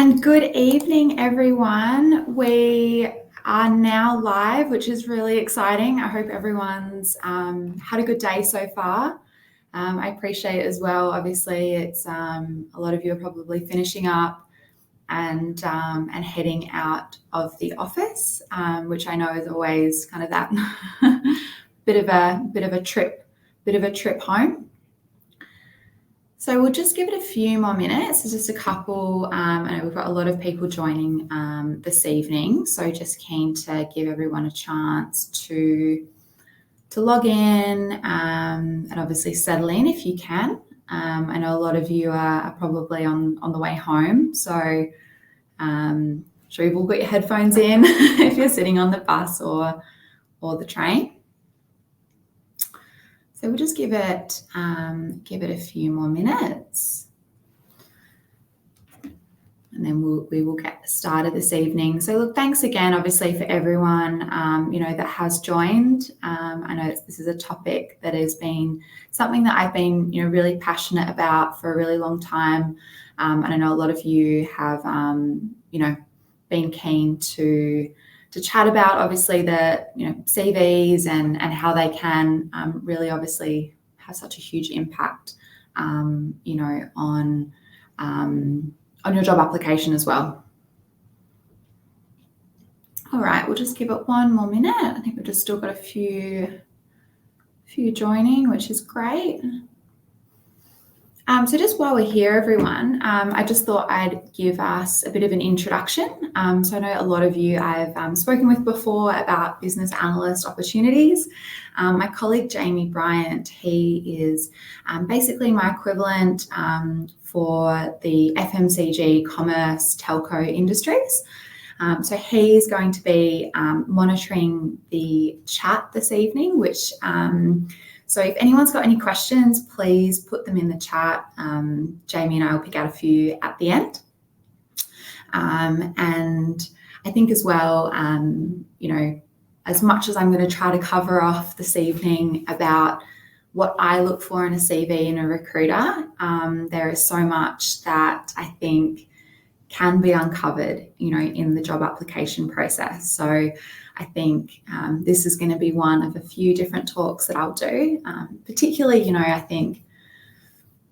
And good evening, everyone. We are now live, which is really exciting. I hope everyone's had a good day so far. I appreciate as well, obviously, it's a lot of you are probably finishing up and heading out of the office, which I know is always kind of that bit of a trip home. So we'll just give it a few more minutes. There's just a couple, and we've got a lot of people joining this evening. So just keen to give everyone a chance to log in and obviously settle in if you can. I know a lot of you are probably on the way home. So I'm sure you've all got your headphones in if you're sitting on the bus or the train. So we'll just give it a few more minutes, and then we will get started this evening. So look, thanks again, obviously, for everyone that has joined. I know this is a topic that has been something that I've been really passionate about for a really long time, and I know a lot of you have been keen to chat about obviously the CVs and how they can really obviously have such a huge impact on your job application as well. All right, we'll just give it one more minute. I think we've just still got a few joining, which is great. So just while we're here, everyone, I just thought I'd give us a bit of an introduction. So I know a lot of you I've spoken with before about business analyst opportunities. My colleague, Jamie Bryant, he is basically my equivalent for the FMCG, commerce, telco industries. So he's going to be monitoring the chat this evening, which so if anyone's got any questions, please put them in the chat. Jamie and I will pick out a few at the end. And I think as well, as much as I'm going to try to cover off this evening about what I look for in a CV and a recruiter, there is so much that I think can be uncovered, in the job application process. So I think this is going to be one of a few different talks that I'll do. Particularly, I think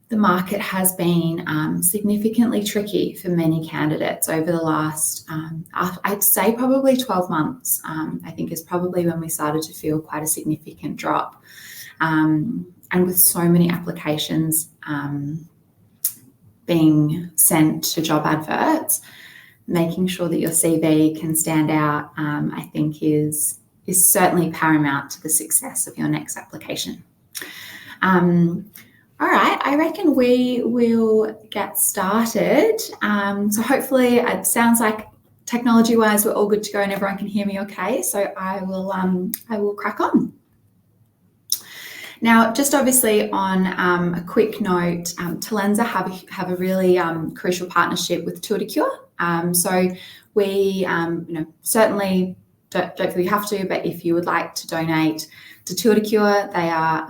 the market has been significantly tricky for many candidates over the last, I'd say probably 12 months, I think is probably when we started to feel quite a significant drop. And with so many applications being sent to job adverts, making sure that your CV can stand out, I think is certainly paramount to the success of your next application. All right, I reckon we will get started. So hopefully it sounds like technology-wise we're all good to go and everyone can hear me okay. So I will crack on. Now, just obviously on a quick note, Talenza have a really crucial partnership with Tour de Cure. So we certainly don't feel you have to, but if you would like to donate to Tour de Cure, they are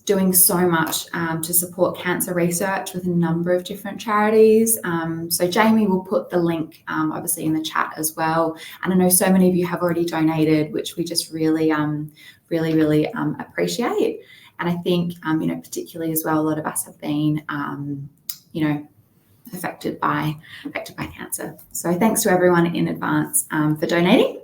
doing so much to support cancer research with a number of different charities. So Jamie will put the link obviously in the chat as well. And I know so many of you have already donated, which we just really appreciate. And I think, particularly as well, a lot of us have been, affected by cancer. So thanks to everyone in advance for donating.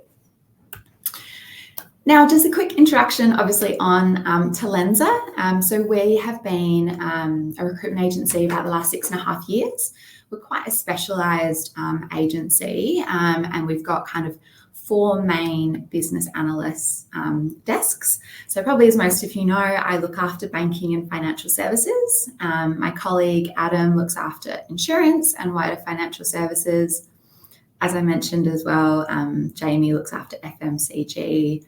Now, just a quick introduction, obviously, on Talenza. So we have been a recruitment agency about the last 6.5 years. We're quite a specialised agency, and we've got kind of 4 main business analysts desks. So probably as most of you know, I look after banking and financial services. My colleague Adam looks after insurance and wider financial services. As I mentioned as well, Jamie looks after FMCG,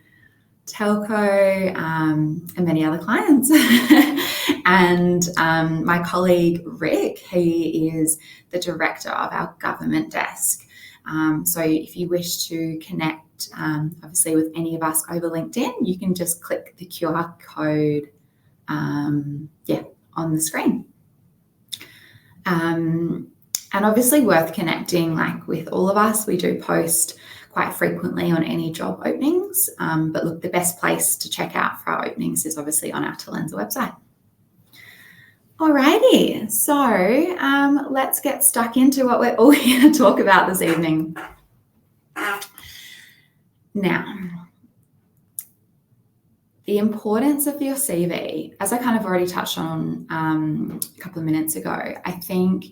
telco, and many other clients. And my colleague Rick, he is the director of our government desk. So if you wish to connect, obviously, with any of us over LinkedIn, you can just click the QR code, on the screen. And obviously worth connecting, like with all of us, we do post quite frequently on any job openings. But look, the best place to check out for our openings is obviously on our Talenza website. Alrighty, so let's get stuck into what we're all here to talk about this evening. Now, the importance of your CV, as I kind of already touched on a couple of minutes ago, I think,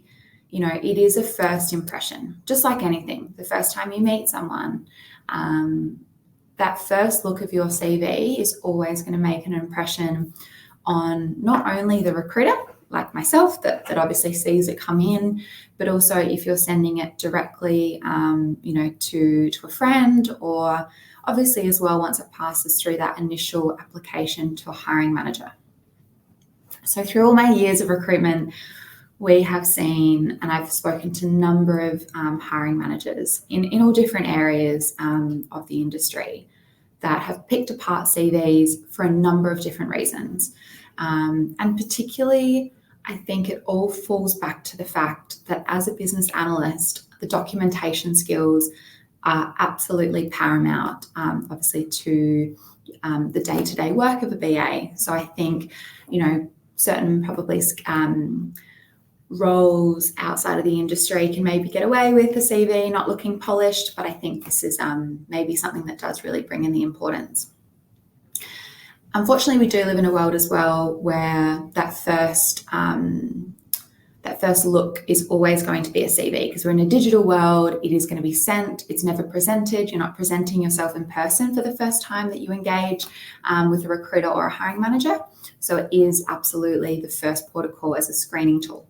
it is a first impression, just like anything. The first time you meet someone, that first look of your CV is always going to make an impression on not only the recruiter, like myself, that obviously sees it come in, but also if you're sending it directly, to a friend, or obviously as well once it passes through that initial application to a hiring manager. So through all my years of recruitment, we have seen, and I've spoken to a number of hiring managers in all different areas of the industry that have picked apart CVs for a number of different reasons. And particularly, I think it all falls back to the fact that as a business analyst, the documentation skills are absolutely paramount, obviously, to the day-to-day work of a BA. So I think, certain probably roles outside of the industry can maybe get away with the CV not looking polished, but I think this is maybe something that does really bring in the importance. Unfortunately, we do live in a world as well where that first look is always going to be a CV, because we're in a digital world. It is going to be sent. It's never presented. You're not presenting yourself in person for the first time that you engage with a recruiter or a hiring manager. So it is absolutely the first port of call as a screening tool.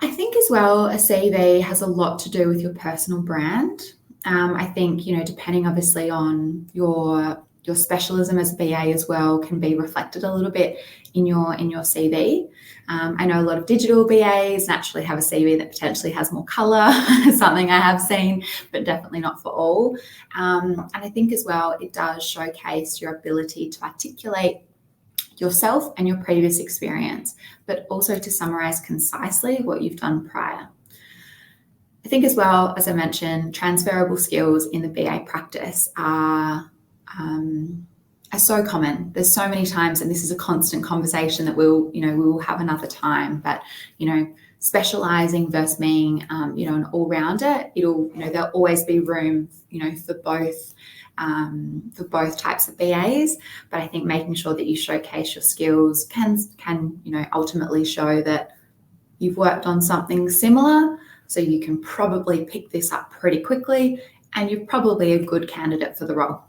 I think as well, a CV has a lot to do with your personal brand. I think, depending obviously on your specialism as a BA as well, can be reflected a little bit in your CV. I know a lot of digital BAs naturally have a CV that potentially has more color, something I have seen, but definitely not for all. And I think as well, it does showcase your ability to articulate yourself and your previous experience, but also to summarize concisely what you've done prior. I think as well, as I mentioned, transferable skills in the BA practice are so common. There's so many times, and this is a constant conversation that we will have another time, but, specializing versus being, an all-rounder, there'll always be room, for both types of BAs. But I think making sure that you showcase your skills can ultimately show that you've worked on something similar, so you can probably pick this up pretty quickly, and you're probably a good candidate for the role.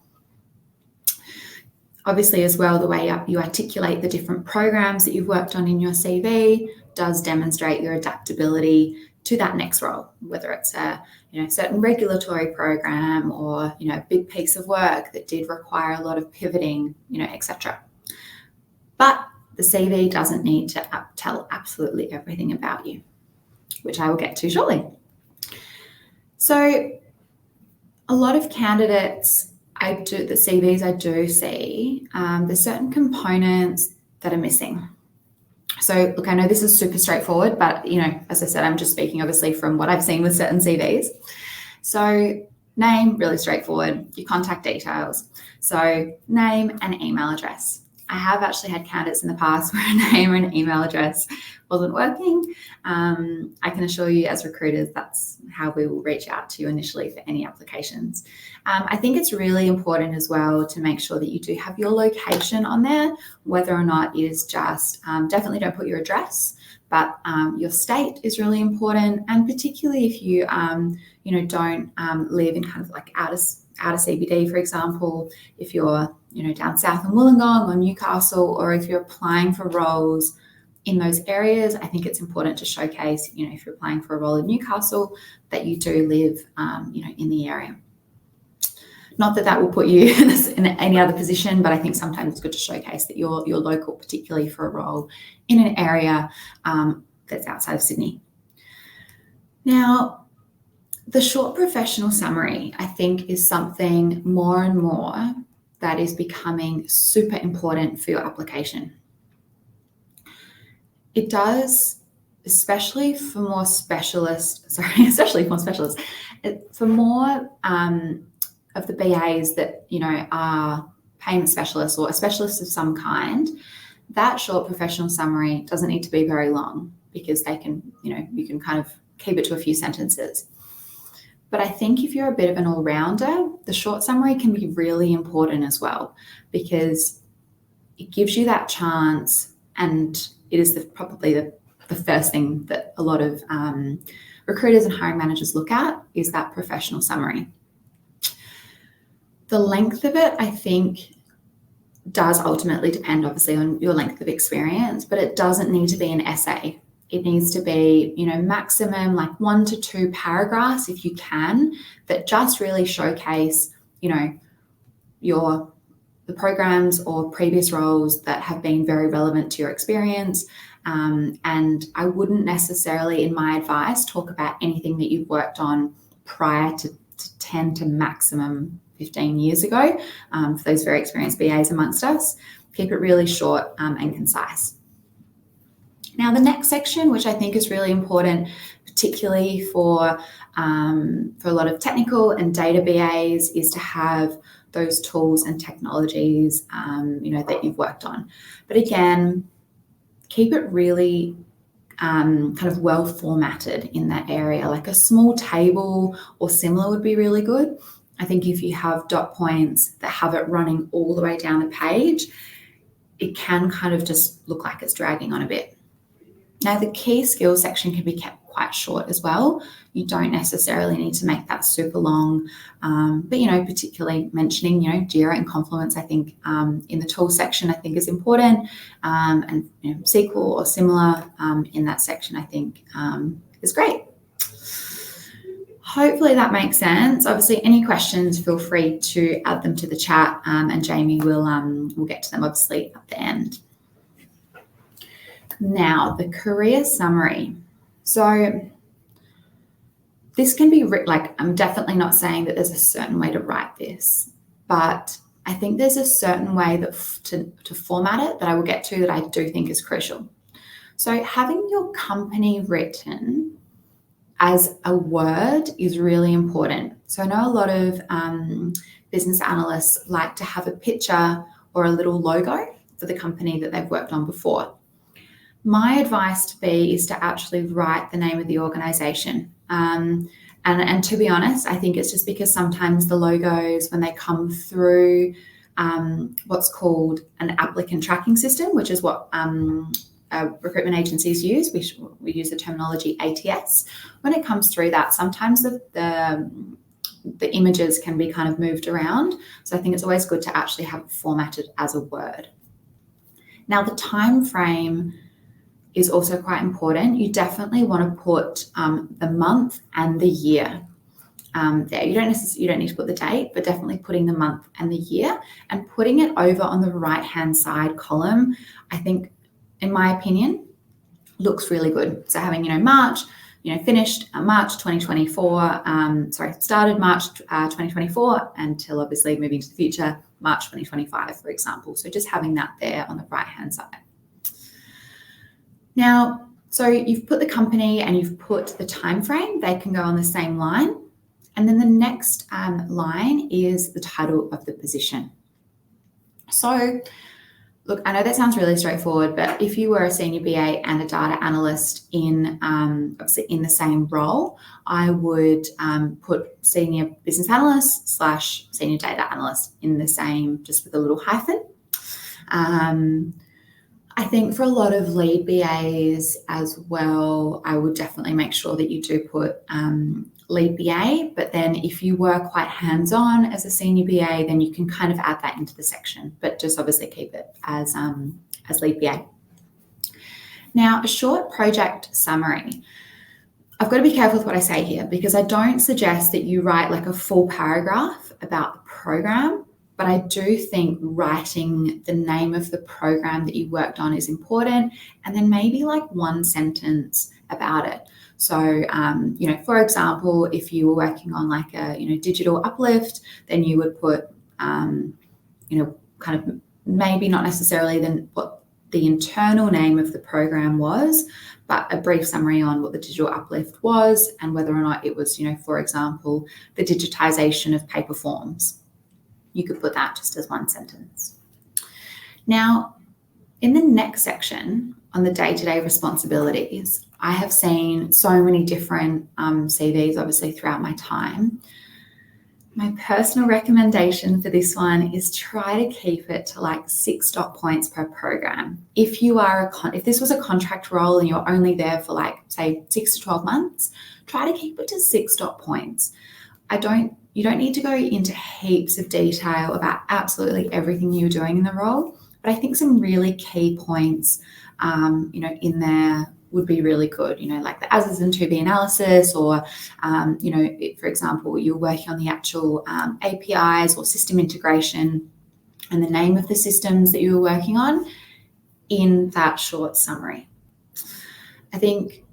Obviously, as well, the way you articulate the different programs that you've worked on in your CV does demonstrate your adaptability to that next role, whether it's a certain regulatory program or a big piece of work that did require a lot of pivoting, etc. But the CV doesn't need to tell absolutely everything about you, which I will get to shortly. So a lot of candidates, the CVs I do see, there's certain components that are missing. So look, I know this is super straightforward, but as I said, I'm just speaking obviously from what I've seen with certain CVs. So name, really straightforward. Your contact details. So name and email address. I have actually had candidates in the past where a name or an email address wasn't working. I can assure you as recruiters, that's how we will reach out to you initially for any applications. I think it's really important as well to make sure that you do have your location on there, whether or not it is just, definitely don't put your address, but your state is really important. And particularly if you, don't live in kind of like outer CBD, for example, if you're, down south in Wollongong or Newcastle, or if you're applying for roles in those areas, I think it's important to showcase, if you're applying for a role in Newcastle, that you do live, in the area. Not that will put you in any other position, but I think sometimes it's good to showcase that you're local, particularly for a role in an area that's outside of Sydney. Now, the short professional summary, I think, is something more and more that is becoming super important for your application. It does especially for more specialists, for more of the BAs that, are payment specialists or a specialist of some kind, that short professional summary doesn't need to be very long, because they can, you can kind of keep it to a few sentences. But I think if you're a bit of an all-rounder, the short summary can be really important as well, because it gives you that chance, and it is probably the first thing that a lot of recruiters and hiring managers look at, is that professional summary. The length of it, I think, does ultimately depend, obviously, on your length of experience, but it doesn't need to be an essay. It needs to be, maximum like 1 to 2 paragraphs, if you can, that just really showcase, the programs or previous roles that have been very relevant to your experience. And I wouldn't necessarily, in my advice, talk about anything that you've worked on prior to 10 to maximum 15 years ago, for those very experienced BAs amongst us. Keep it really short and concise. Now, the next section, which I think is really important, particularly for a lot of technical and data BAs, is to have those tools and technologies, that you've worked on. But again, keep it really kind of well formatted in that area. Like a small table or similar would be really good. I think if you have dot points that have it running all the way down the page, it can kind of just look like it's dragging on a bit. Now, the key skills section can be kept quite short as well. You don't necessarily need to make that super long, but, particularly mentioning, Jira and Confluence, I think, in the tools section, I think is important, and SQL or similar in that section, I think, is great. Hopefully that makes sense. Obviously, any questions, feel free to add them to the chat, and Jamie will get to them, obviously, at the end. Now, the career summary. So this can be written, I'm definitely not saying that there's a certain way to write this, but I think there's a certain way that to format it that I will get to, that I do think is crucial. So having your company written as a word is really important. So I know a lot of business analysts like to have a picture or a little logo for the company that they've worked on before. My advice to be is to actually write the name of the organization. And to be honest, I think it's just because sometimes the logos, when they come through what's called an applicant tracking system, which is what recruitment agencies use, we use the terminology ATS. When it comes through that, sometimes the images can be kind of moved around. So I think it's always good to actually have it formatted as a word. Now, the time frame is also quite important. You definitely want to put the month and the year there. You don't need to put the date, but definitely putting the month and the year, and putting it over on the right-hand side column, I think, in my opinion, looks really good. So having, March, finished March 2024, started March 2024 until obviously moving to the future, March 2025, for example. So just having that there on the right-hand side. Now, so you've put the company and you've put the time frame, they can go on the same line. And then the next line is the title of the position. So look, I know that sounds really straightforward, but if you were a senior BA and a data analyst in the same role, I would put senior business analyst / senior data analyst in the same, just with a little hyphen. I think for a lot of lead BAs as well, I would definitely make sure that you do put lead BA, but then if you were quite hands-on as a senior BA, then you can kind of add that into the section, but just obviously keep it as lead BA. Now, a short project summary. I've got to be careful with what I say here, because I don't suggest that you write like a full paragraph about the program, but I do think writing the name of the program that you worked on is important, and then maybe like one sentence about it. So, for example, if you were working on like a, digital uplift, then you would put, kind of maybe not necessarily then what the internal name of the program was, but a brief summary on what the digital uplift was and whether or not it was, for example, the digitization of paper forms. You could put that just as one sentence. Now, in the next section on the day-to-day responsibilities, I have seen so many different CVs, obviously, throughout my time. My personal recommendation for this one is try to keep it to like 6 dot points per program. If this was a contract role and you're only there for like, say, 6 to 12 months, try to keep it to 6 dot points. You don't need to go into heaps of detail about absolutely everything you're doing in the role, but I think some really key points, in there would be really good, like the as and to be analysis, or, for example, you're working on the actual APIs or system integration and the name of the systems that you were working on in that short summary. I think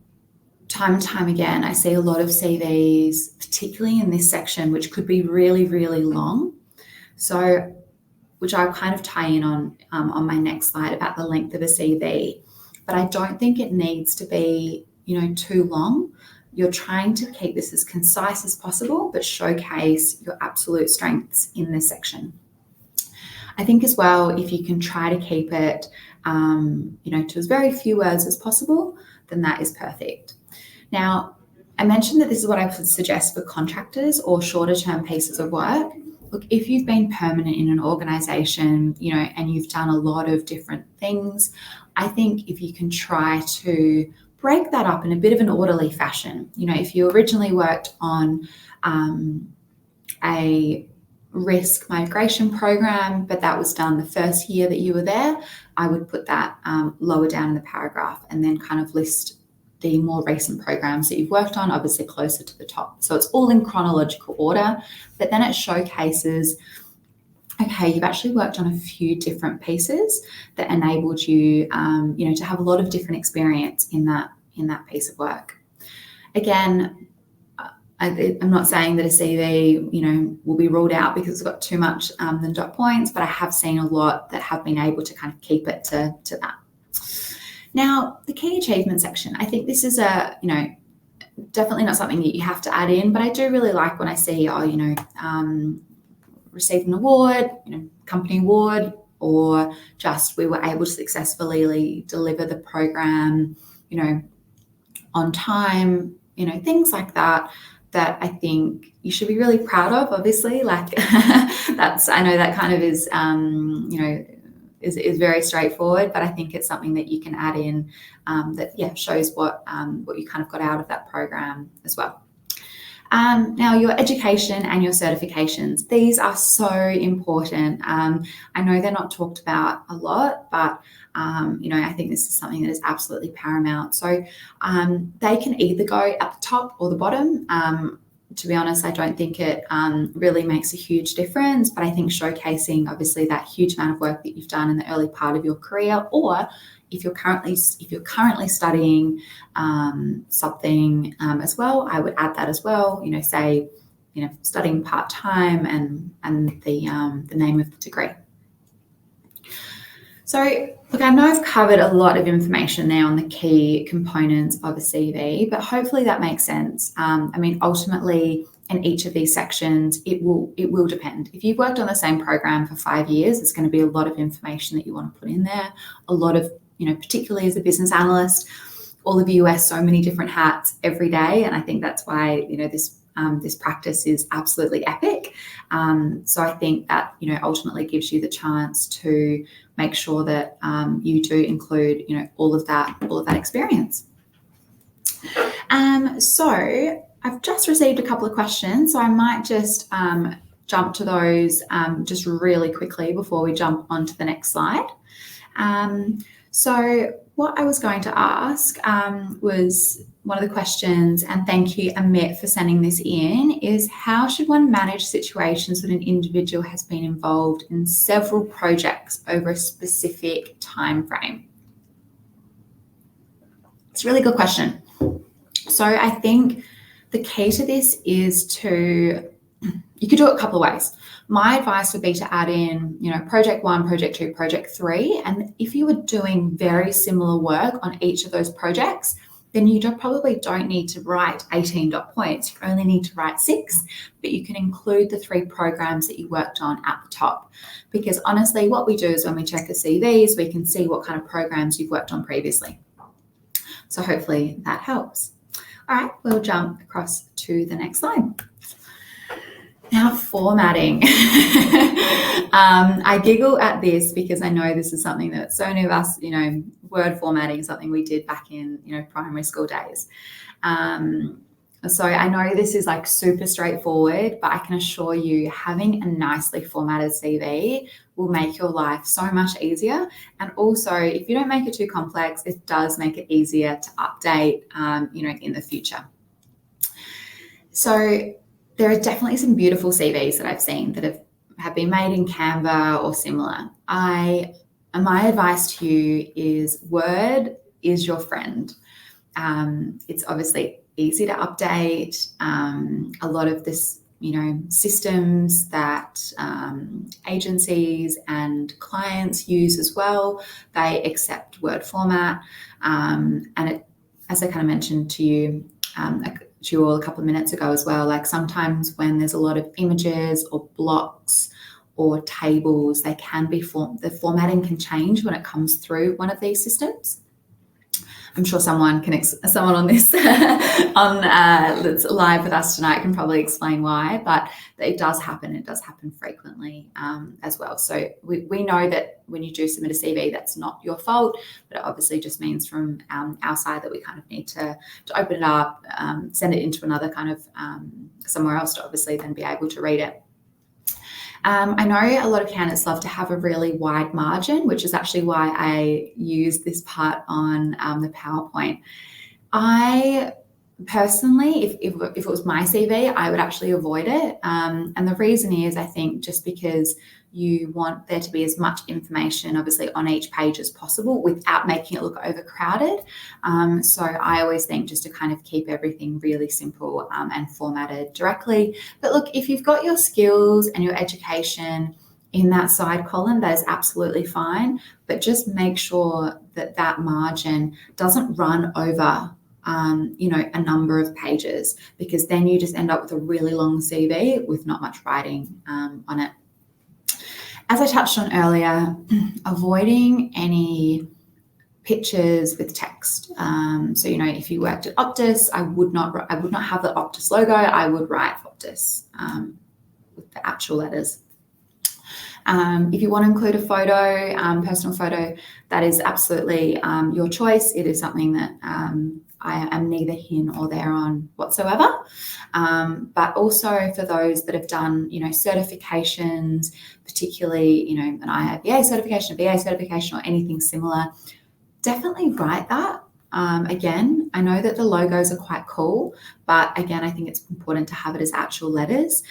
time and time again, I see a lot of CVs, particularly in this section, which could be really, really long. So, which I'll kind of tie in on my next slide about the length of a CV. But I don't think it needs to be, too long. You're trying to keep this as concise as possible, but showcase your absolute strengths in this section. I think as well, if you can try to keep it, to as very few words as possible, then that is perfect. Now, I mentioned that this is what I would suggest for contractors or shorter term pieces of work. Look, if you've been permanent in an organization, and you've done a lot of different things, I think if you can try to break that up in a bit of an orderly fashion, if you originally worked on a risk migration program, but that was done the first year that you were there, I would put that lower down in the paragraph and then kind of list the more recent programs that you've worked on, obviously closer to the top. So it's all in chronological order, but then it showcases, okay, you've actually worked on a few different pieces that enabled you, to have a lot of different experience in that piece of work. Again, I'm not saying that a CV, will be ruled out because it's got too much than dot points, but I have seen a lot that have been able to kind of keep it to that. Now, the key achievement section, I think this is definitely not something that you have to add in, but I do really like when I see, received an award, company award, or just we were able to successfully deliver the program, on time, things like that I think you should be really proud of, obviously. Like I know that kind of is, is very straightforward, but I think it's something that you can add in that shows what you kind of got out of that program as well. Now, your education and your certifications, these are so important. I know they're not talked about a lot, but I think this is something that is absolutely paramount. So they can either go at the top or the bottom. To be honest, I don't think it really makes a huge difference, but I think showcasing obviously that huge amount of work that you've done in the early part of your career, or if you're currently studying something as well, I would add that as well. Say, studying part-time and the name of the degree. So, look, I know I've covered a lot of information there on the key components of a CV, but hopefully that makes sense. Ultimately, in each of these sections, it will depend. If you've worked on the same program for 5 years, there's going to be a lot of information that you want to put in there. A lot of, particularly as a business analyst, all of you wear so many different hats every day, and I think that's why this practice is absolutely epic. So I think that ultimately gives you the chance to make sure that you do include all of that experience. So I've just received a couple of questions, so I might just jump to those just really quickly before we jump onto the next slide. So what I was going to ask was one of the questions, and thank you, Amit, for sending this in, is how should one manage situations that an individual has been involved in several projects over a specific time frame? It's a really good question. So I think the key to this is to you could do it a couple of ways. My advice would be to add in, project 1, project 2, project 3. And if you were doing very similar work on each of those projects, then you probably don't need to write 18 dot points. You only need to write 6, but you can include the 3 programs that you worked on at the top. Because honestly, what we do is when we check the CVs, we can see what kind of programs you've worked on previously. So hopefully that helps. All right, we'll jump across to the next slide. Now, formatting. I giggle at this because I know this is something that so many of us, word formatting is something we did back in, primary school days. So I know this is like super straightforward, but I can assure you having a nicely formatted CV will make your life so much easier. And also, if you don't make it too complex, it does make it easier to update, in the future. So there are definitely some beautiful CVs that I've seen that have been made in Canva or similar. My advice to you is Word is your friend. It's obviously easy to update. A lot of this, systems that agencies and clients use as well, they accept Word format. And as I kind of mentioned to you, to all a couple of minutes ago as well, like sometimes when there's a lot of images or blocks or tables, they can be the formatting can change when it comes through one of these systems. I'm sure someone on this that's live with us tonight can probably explain why, but it does happen. It does happen frequently as well. So we know that when you do submit a CV, that's not your fault, but it obviously just means from our side that we kind of need to open it up, send it into another kind of somewhere else to obviously then be able to read it. I know a lot of candidates love to have a really wide margin, which is actually why I use this part on the PowerPoint. I personally, if it was my CV, I would actually avoid it. And the reason is, I think, just because you want there to be as much information, obviously, on each page as possible without making it look overcrowded. So I always think just to kind of keep everything really simple and formatted directly. But look, if you've got your skills and your education in that side column, that is absolutely fine. But just make sure that that margin doesn't run over a number of pages, because then you just end up with a really long CV with not much writing on it. As I touched on earlier, avoiding any pictures with text. So, if you worked at Optus, I would not have the Optus logo. I would write Optus with the actual letters. If you want to include a photo, personal photo, that is absolutely your choice. It is something that I am neither here or there on whatsoever. But also for those that have done, certifications, particularly, an IIBA certification, a BA certification, or anything similar, definitely write that. Again, I know that the logos are quite cool, but again, I think it's important to have it as actual letters,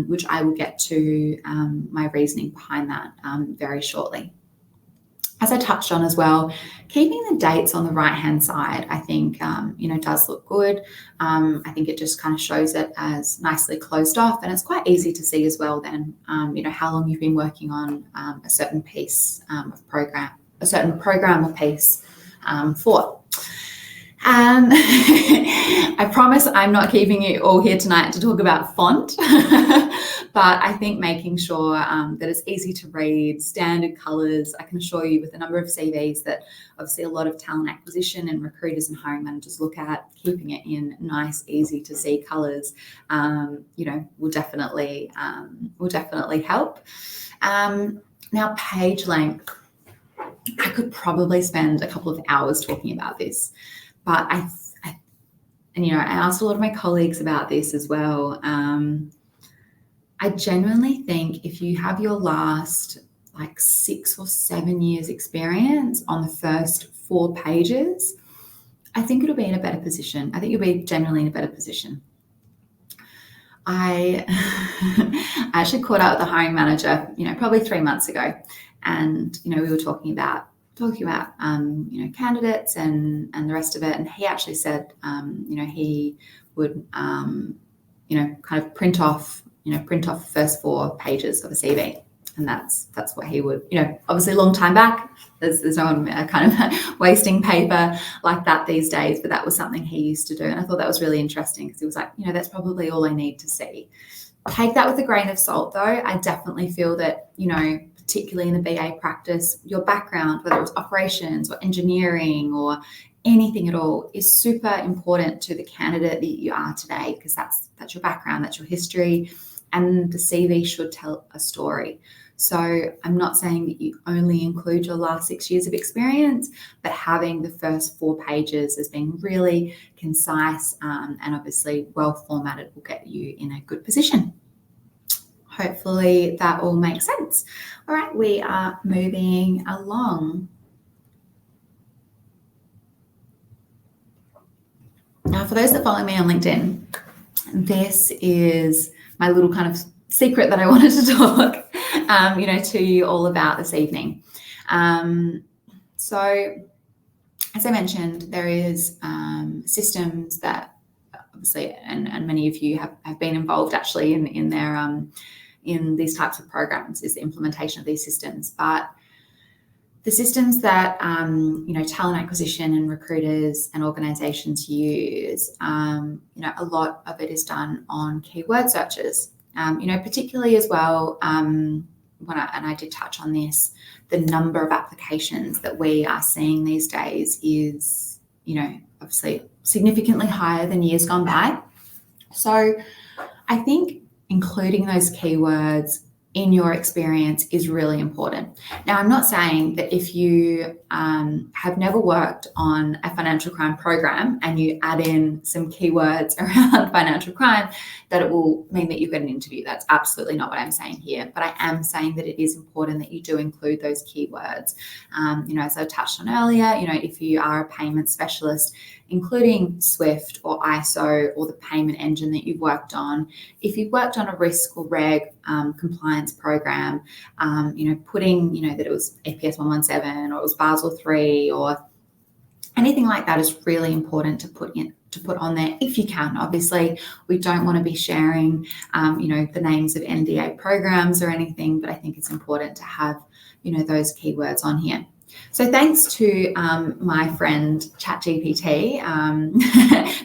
which I will get to my reasoning behind that very shortly. As I touched on as well, keeping the dates on the right-hand side, I think, does look good. I think it just kind of shows it as nicely closed off, and it's quite easy to see as well then, how long you've been working on a certain piece of program, a certain program or piece for. I promise I'm not keeping you all here tonight to talk about font, but I think making sure that it's easy to read, standard colours. I can assure you with a number of CVs that obviously a lot of talent acquisition and recruiters and hiring managers look at, keeping it in nice, easy to see colours, will definitely help. Now, page length. I could probably spend a couple of hours talking about this, but I asked a lot of my colleagues about this as well. I genuinely think if you have your last 6 or 7 years experience on the first 4 pages, I think it'll be in a better position. I think you'll be generally in a better position. I actually caught up with the hiring manager, probably 3 months ago, and we were talking about candidates and the rest of it, and he actually said he would kind of print off print off the first 4 pages of a CV. And that's what he would, obviously a long time back. There's no one kind of wasting paper like that these days, but that was something he used to do. And I thought that was really interesting because he was like, that's probably all I need to see. Take that with a grain of salt, though. I definitely feel that, particularly in the BA practice, your background, whether it's operations or engineering or anything at all, is super important to the candidate that you are today, because that's your background, that's your history, and the CV should tell a story. So I'm not saying that you only include your last 6 years of experience, but having the first 4 pages as being really concise and obviously well formatted will get you in a good position. Hopefully that all makes sense. All right, we are moving along. Now, for those that follow me on LinkedIn, this is my little kind of secret that I wanted to talk to you all about this evening. So as I mentioned, there is systems that obviously, and many of you have been involved actually in their in these types of programs, is the implementation of these systems. But the systems that talent acquisition and recruiters and organizations use, a lot of it is done on keyword searches. Particularly as well, I did touch on this, the number of applications that we are seeing these days is, obviously significantly higher than years gone by. So I think including those keywords in your experience is really important. Now, I'm not saying that if you have never worked on a financial crime program and you add in some keywords around financial crime, that it will mean that you get an interview. That's absolutely not what I'm saying here. But I am saying that it is important that you do include those keywords. As I touched on earlier, if you are a payment specialist, including Swift or ISO or the payment engine that you've worked on. If you've worked on a risk or reg compliance program, putting, that it was APS 117 or it was Basel 3 or anything like that is really important to put on there if you can. Obviously, we don't want to be sharing, the names of NDA programs or anything, but I think it's important to have, those keywords on here. So thanks to my friend ChatGPT,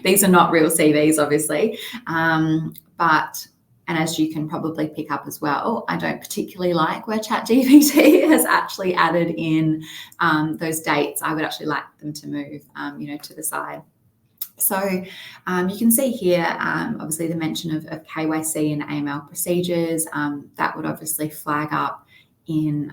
these are not real CVs, obviously, and as you can probably pick up as well, I don't particularly like where ChatGPT has actually added in those dates. I would actually like them to move, to the side. So you can see here, obviously the mention of KYC and AML procedures, that would obviously flag up in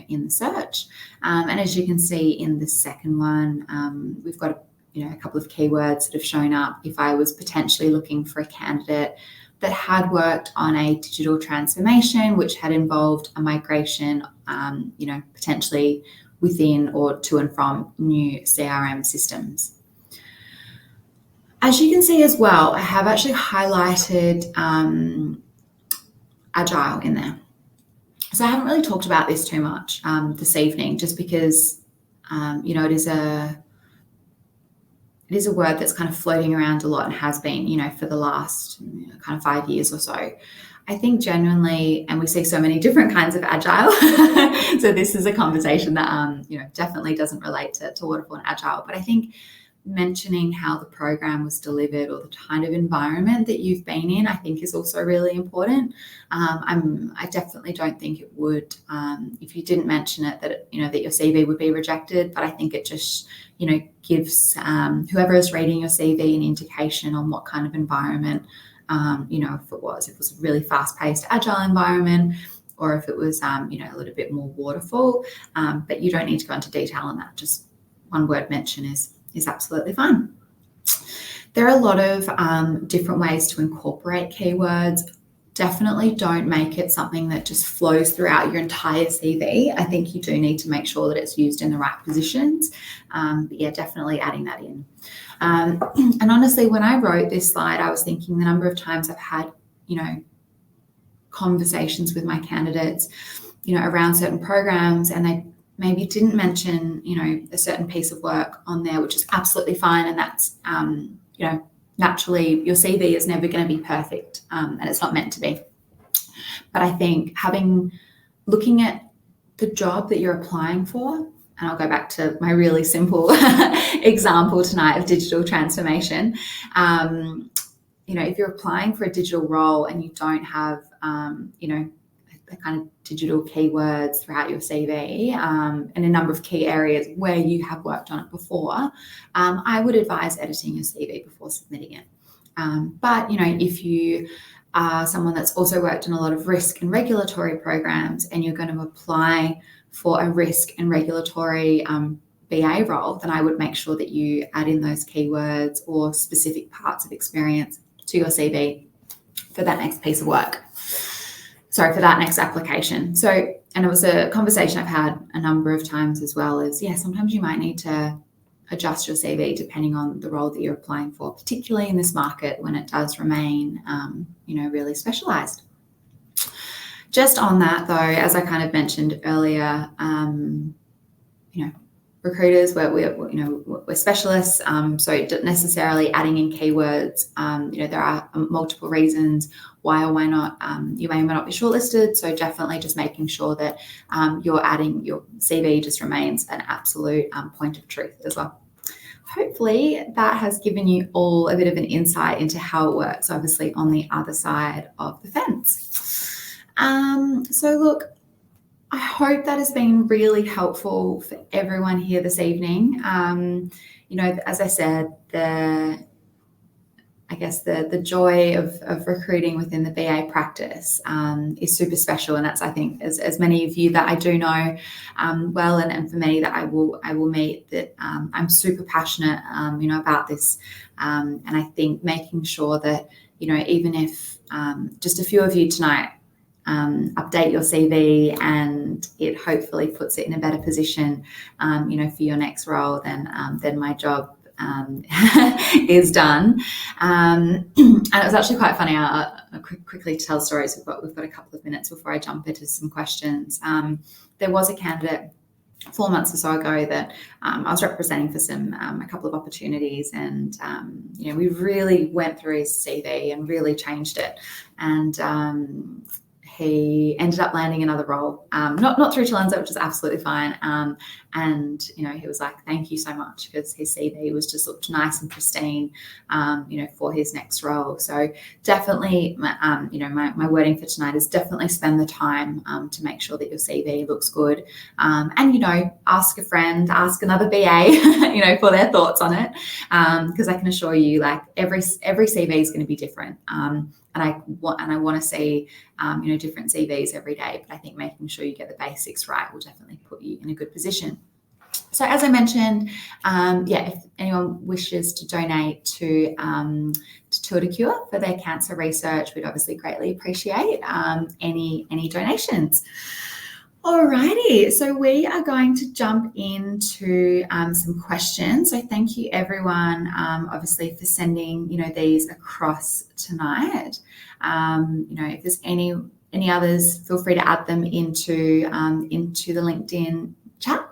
the search. And as you can see in the second one, we've got a couple of keywords that have shown up. If I was potentially looking for a candidate that had worked on a digital transformation, which had involved a migration, potentially within or to and from new CRM systems. As you can see as well, I have actually highlighted Agile in there. So I haven't really talked about this too much this evening, just because, it is a word that's kind of floating around a lot and has been, for the last kind of 5 years or so. I think genuinely, and we see so many different kinds of Agile, so this is a conversation that, definitely doesn't relate to Waterfall and Agile, but I think mentioning how the program was delivered or the kind of environment that you've been in, I think is also really important. I definitely don't think it would, if you didn't mention it, that that your CV would be rejected. But I think it just gives whoever is reading your CV an indication on what kind of environment, if it was a really fast-paced agile environment, or if it was a little bit more waterfall. But you don't need to go into detail on that. Just one word mention is absolutely fine. There are a lot of different ways to incorporate keywords. Definitely don't make it something that just flows throughout your entire CV. I think you do need to make sure that it's used in the right positions. But yeah, definitely adding that in. And honestly, when I wrote this slide, I was thinking the number of times I've had, conversations with my candidates, around certain programs, and they maybe didn't mention, a certain piece of work on there, which is absolutely fine. And that's, naturally your CV is never going to be perfect, and it's not meant to be. But I think looking at the job that you're applying for, and I'll go back to my really simple example tonight of digital transformation. If you're applying for a digital role and you don't have, the kind of digital keywords throughout your CV in a number of key areas where you have worked on it before, I would advise editing your CV before submitting it. But if you are someone that's also worked in a lot of risk and regulatory programs and you're going to apply for a risk and regulatory BA role, then I would make sure that you add in those keywords or specific parts of experience to your CV for that next piece of work. For that next application. And it was a conversation I've had a number of times as well, is sometimes you might need to adjust your CV depending on the role that you're applying for, particularly in this market when it does remain, really specialized. Just on that though, as I kind of mentioned earlier, recruiters, we're specialists, so necessarily adding in keywords, there are multiple reasons why or why not you may or may not be shortlisted. So definitely just making sure that you're adding, your CV just remains an absolute point of truth as well. Hopefully that has given you all a bit of an insight into how it works, obviously on the other side of the fence. So look, I hope that has been really helpful for everyone here this evening. As I said, the joy of recruiting within the BA practice is super special, and that's, I think, as many of you that I do know well, and for many that I will meet, that I'm super passionate, about this, and I think making sure that even if just a few of you tonight update your CV and it hopefully puts it in a better position, for your next role, then my job is done. And it was actually quite funny. I'll quickly tell stories. We've got a couple of minutes before I jump into some questions. There was a candidate 4 months or so ago that I was representing for a couple of opportunities, and we really went through his CV and really changed it, and he ended up landing another role, not through Talenza, which is absolutely fine. And he was like, "Thank you so much," because his CV was just looked nice and pristine, for his next role. So definitely, my wording for tonight is definitely spend the time to make sure that your CV looks good, and ask a friend, ask another BA, for their thoughts on it, because I can assure you, like every CV is going to be different. And I want to see, different CVs every day. But I think making sure you get the basics right will definitely put you in a good position. So as I mentioned, if anyone wishes to donate to Tour de Cure for their cancer research, we'd obviously greatly appreciate any donations. Alrighty, so we are going to jump into some questions. So thank you everyone, obviously, for sending these across tonight. If there's any others, feel free to add them into the LinkedIn chat.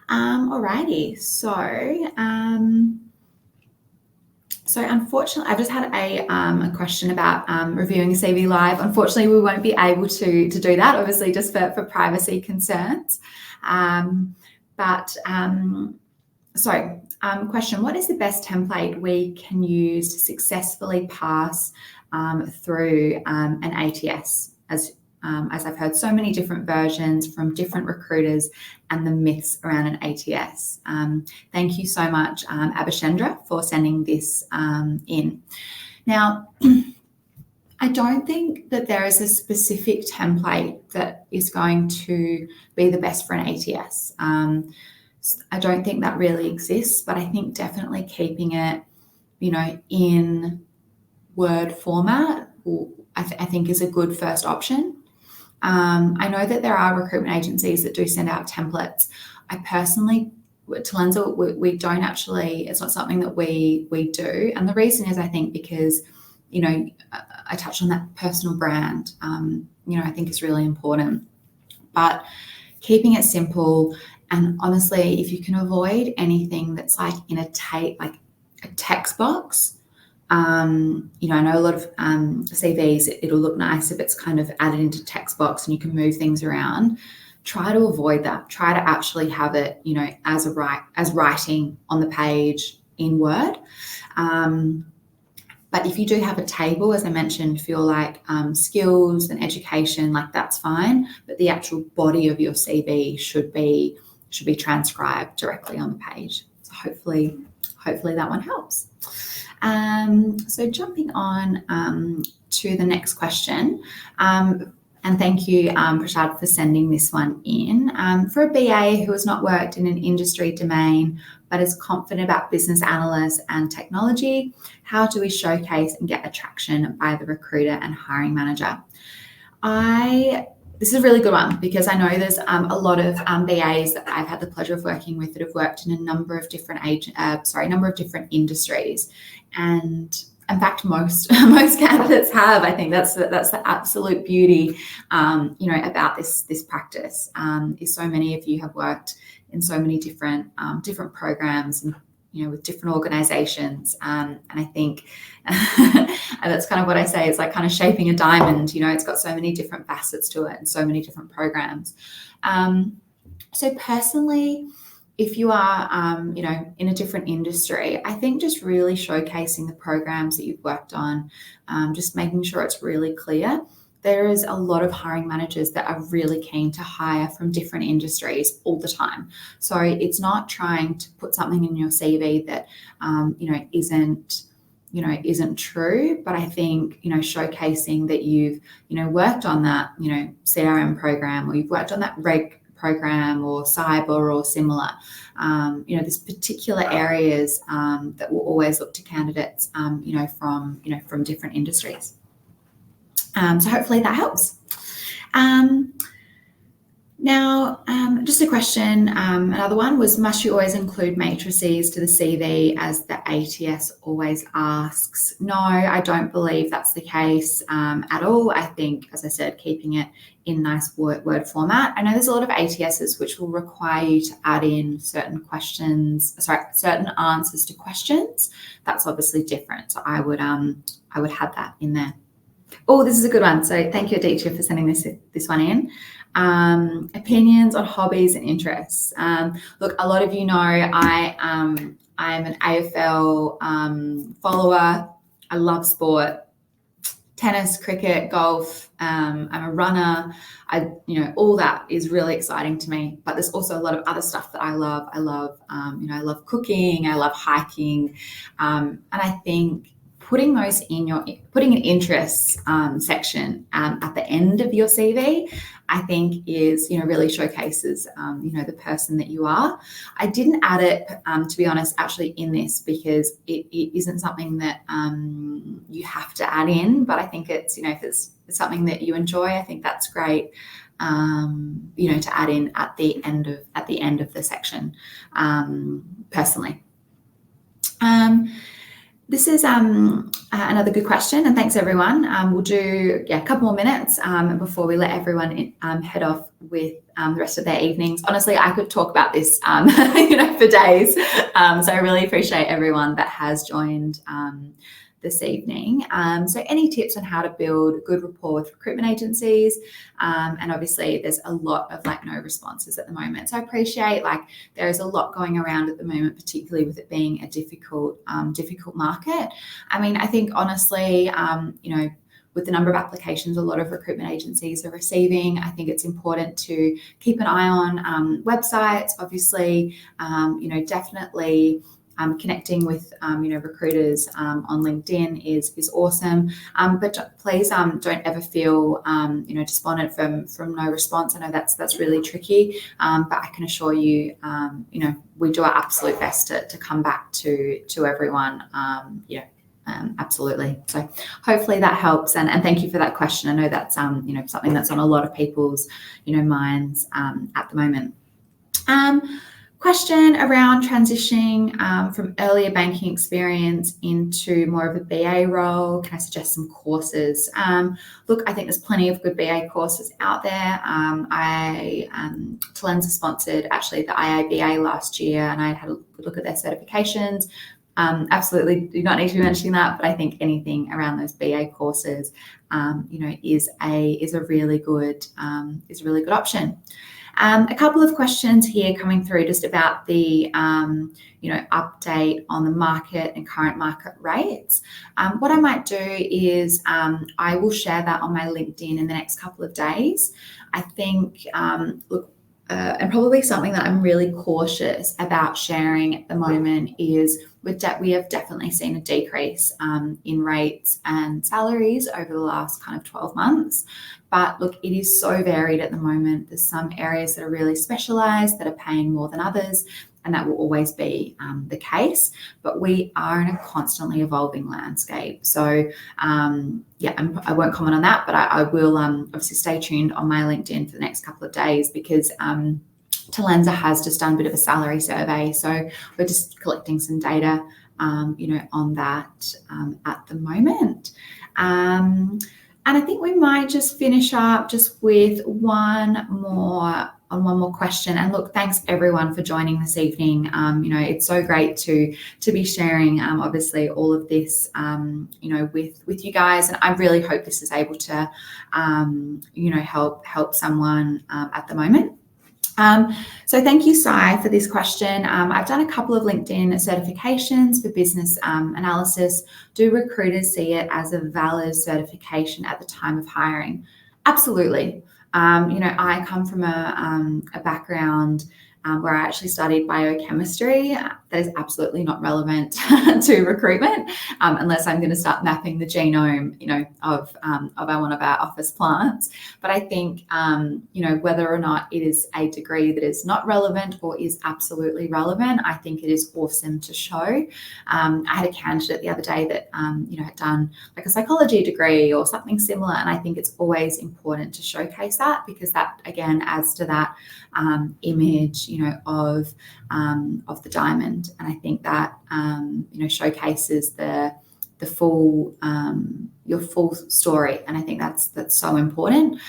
Alrighty, so unfortunately, I've just had a question about reviewing a CV live. Unfortunately, we won't be able to do that, obviously, just for privacy concerns. Question, what is the best template we can use to successfully pass through an ATS? As I've heard so many different versions from different recruiters and the myths around an ATS. Thank you so much, Alexandra, for sending this in. Now, I don't think that there is a specific template that is going to be the best for an ATS. I don't think that really exists, but I think definitely keeping it, in Word format, I think is a good first option. I know that there are recruitment agencies that do send out templates. I personally, Talenza, we don't actually, it's not something that we do. And the reason is, I think, because, I touched on that personal brand, I think is really important. But keeping it simple, and honestly, if you can avoid anything that's like in a text box, I know a lot of CVs, it'll look nice if it's kind of added into text box and you can move things around. Try to avoid that. Try to actually have it, as writing on the page in Word. But if you do have a table, as I mentioned, feel like skills and education, like that's fine. But the actual body of your CV should be transcribed directly on the page. So hopefully that one helps. So jumping on to the next question. And thank you, Prashad, for sending this one in. For a BA who has not worked in an industry domain but is confident about business analysts and technology, how do we showcase and get attraction by the recruiter and hiring manager? This is a really good one because I know there's a lot of BAs that I've had the pleasure of working with that have worked in a number of different industries, and in fact, most candidates have. I think that's the absolute beauty, about this practice. Is so many of you have worked in so many different programs and with different organizations, and I think and that's kind of what I say. It's like kind of shaping a diamond. It's got so many different facets to it and so many different programs. So personally, if you are, in a different industry, I think just really showcasing the programs that you've worked on, just making sure it's really clear. There is a lot of hiring managers that are really keen to hire from different industries all the time. So it's not trying to put something in your CV that, isn't true. But I think, showcasing that you've, worked on that, CRM program, or you've worked on that reg program or cyber or similar, there's particular areas that will always look to candidates, from different industries. So hopefully that helps. Now, just a question, another one was, must you always include matrices to the CV as the ATS always asks? No, I don't believe that's the case at all. I think, as I said, keeping it in nice word format. I know there's a lot of ATSs which will require you to add in certain answers to questions. That's obviously different. So I would have that in there. Oh, this is a good one. So thank you, Aditya, for sending this one in. Opinions on hobbies and interests. Look, a lot of you know I'm an AFL follower. I love sport, tennis, cricket, golf. I'm a runner. All that is really exciting to me. But there's also a lot of other stuff that I love. I love cooking. I love hiking, and I think putting an interests section at the end of your CV, I think is, really showcases, the person that you are. I didn't add it, to be honest, actually in this because it isn't something that you have to add in, but I think it's, if it's something that you enjoy, I think that's great, to add in at the end of the section, personally. This is another good question, and thanks everyone. We'll do a couple more minutes before we let everyone head off with the rest of their evenings. Honestly, I could talk about this, for days. So I really appreciate everyone that has joined this evening. So any tips on how to build good rapport with recruitment agencies? And obviously there's a lot of no responses at the moment. So I appreciate there is a lot going around at the moment, particularly with it being a difficult market. I mean, I think honestly, with the number of applications a lot of recruitment agencies are receiving, I think it's important to keep an eye on websites, obviously, definitely connecting with recruiters on LinkedIn is awesome, but please don't ever feel despondent from no response. I know that's really tricky, but I can assure you, we do our absolute best to come back to everyone. Absolutely. So hopefully that helps, and thank you for that question. I know that's something that's on a lot of people's minds at the moment. Question around transitioning from earlier banking experience into more of a BA role. Can I suggest some courses? Look, I think there's plenty of good BA courses out there. Talenza sponsored actually the IABA last year, and I had a look at their certifications. absolutely do not need to be mentioning that, but I think anything around those BA courses, is a really good option. A couple of questions here coming through just about the update on the market and current market rates. What I might do is I will share that on my LinkedIn in the next couple of days. I think and probably something that I'm really cautious about sharing at the moment is we have definitely seen a decrease in rates and salaries over the last kind of 12 months. But look, it is so varied at the moment. There's some areas that are really specialised that are paying more than others, and that will always be the case. But we are in a constantly evolving landscape. So I won't comment on that, but I will obviously stay tuned on my LinkedIn for the next couple of days, because Talenza has just done a bit of a salary survey. So we're just collecting some data, on that at the moment. And I think we might just finish up just with one more question. And look, thanks everyone for joining this evening. It's so great to be sharing, obviously, all of this, with you guys. And I really hope this is able to, help someone at the moment. So thank you, Sai, for this question. I've done a couple of LinkedIn certifications for business analysis. Do recruiters see it as a valid certification at the time of hiring? Absolutely. I come from a background where I actually studied biochemistry. That is absolutely not relevant to recruitment, unless I'm going to start mapping the genome, of one of our office plants. But I think, whether or not it is a degree that is not relevant or is absolutely relevant, I think it is awesome to show. I had a candidate the other day that, had done like a psychology degree or something similar, and I think it's always important to showcase that, because that again adds to that image, of the diamond. And I think that, showcases the full, your full story. And I think that's so important.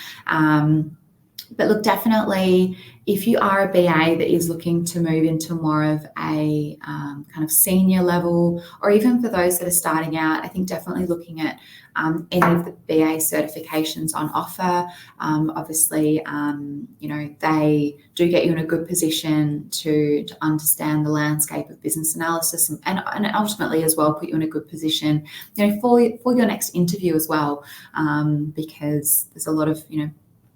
But look, definitely, if you are a BA that is looking to move into more of a kind of senior level, or even for those that are starting out, I think definitely looking at any of the BA certifications on offer. Obviously, they do get you in a good position to understand the landscape of business analysis, and ultimately as well put you in a good position, for your next interview as well, because there's a lot of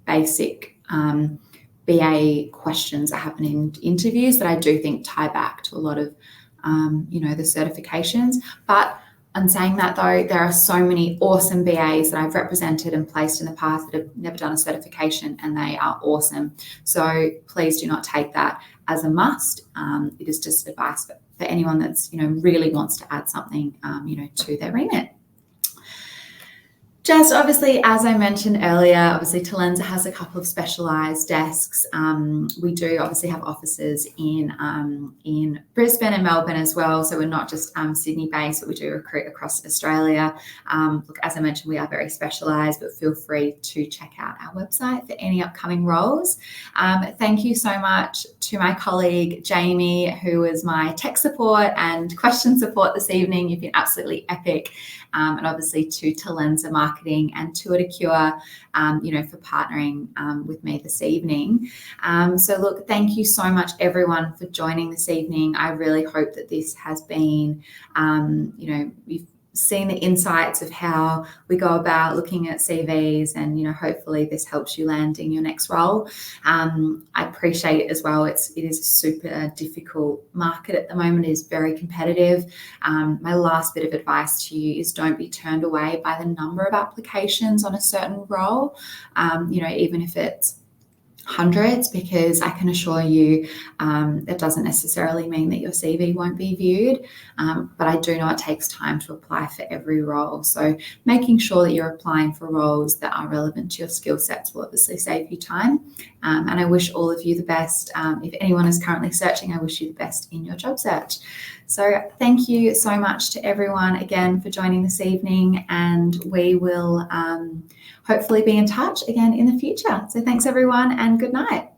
basic BA questions that happen in interviews that I do think tie back to a lot of the certifications. But on saying that, though, there are so many awesome BAs that I've represented and placed in the past that have never done a certification, and they are awesome. So please do not take that as a must. It is just advice for anyone that's really wants to add something to their remit. Just obviously, as I mentioned earlier, obviously Talenza has a couple of specialised desks. We do obviously have offices in Brisbane and Melbourne as well. So we're not just Sydney based, but we do recruit across Australia. Look, as I mentioned, we are very specialised, but feel free to check out our website for any upcoming roles. Thank you so much to my colleague Jamie, who was my tech support and question support this evening. You've been absolutely epic. And obviously to Talenza Marketing and to Cure, for partnering with me this evening. So look, thank you so much everyone for joining this evening. I really hope that this has been, you've seen the insights of how we go about looking at CVs, and hopefully this helps you land in your next role. I appreciate it as well. It is a super difficult market at the moment. It is very competitive. My last bit of advice to you is don't be turned away by the number of applications on a certain role, even if it's hundreds, because I can assure you it doesn't necessarily mean that your CV won't be viewed, but I do know it takes time to apply for every role. So making sure that you're applying for roles that are relevant to your skill sets will obviously save you time. And I wish all of you the best. If anyone is currently searching, I wish you the best in your job search. So thank you so much to everyone again for joining this evening, and we will hopefully be in touch again in the future. So thanks everyone, and good night.